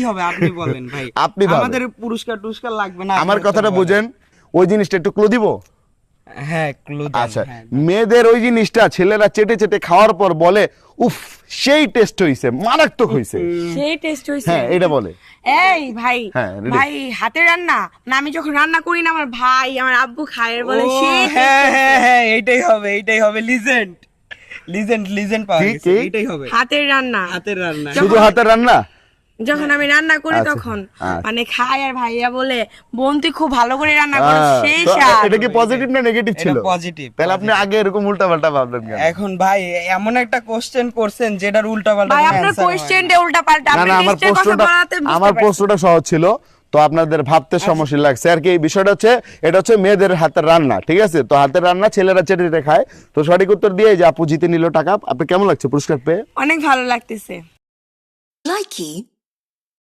কি হবে আপনি বলেন ভাই। আপনি ভাবেন। আমাদের পুরস্কার টুরস্কার লাগবে না, আমার আপনি কথাটা বলেন। বুঝেন, ওই জিনিসটা একটু ক্লু দিব। হ্যাঁ ক্লু দেন। আচ্ছা, হ্যাঁ, মেয়েদের ওই জিনিসটা ছেলেরা চেটে চেটে খাওয়ার পর বলে উফ সেই টেস্ট হইছে, মারাত্মক হইছে। সেই টেস্ট হইছে। হ্যাঁ এটা বলে। এই ভাই, হ্যাঁ, ready? ভাই হাতের রান্না না, আমি যখন রান্না করি না আমার ভাই আমার আব্বু খায় আর বলে ও, সেই হ্যাঁ হ্যাঁ হ্যাঁ এইটাই হবে লিজেন্ড লিজেন্ড পাওয়া কি, গেছে, কি? এইটাই হবে। হাতের রান্না। হাতের রান্না। শুধু হাতের রান্না? যখন আমি রান্না করি আচ্ছা, তখন আচ্ছা। মানে খায় আর ভাইয়া বলে বোন তুই খুব ভালো করে রান্না করো, সেই তো স্বাদ। এটা কি পজিটিভ না নেগেটিভ ছিল? এটা পজিটিভ। তাহলে আপনি আগে এরকম উল্টাপাল্টা ভাবলেন কেন? এখন ভাই এমন একটা কোশ্চেন করছেন যেটার উল্টা পাল্টা ভাই আপনার কোশ্চেনটা উল্টা পাল্টা, না আপনি না, আমার টেস্টের কথা প্রশ্নটা বলাতে বুঝতে আমার পারছি। প্রশ্নটা সহজ ছিল, তো আপনাদের ভাবতে সমস্যা লাগছে আর কি। এই বিষয়টা হচ্ছে, এটা হচ্ছে মেয়েদের হাতের রান্না, ঠিক আছে? তো হাতের রান্না ছেলেরা চেটে চেটে খায়। তো সঠিক উত্তর দিয়ে এই যে আপু জিতে নিল টাকা। আপনি কেমন লাগছে পুরস্কার পেয়ে? অনেক ভালো লাগতেছে। Likey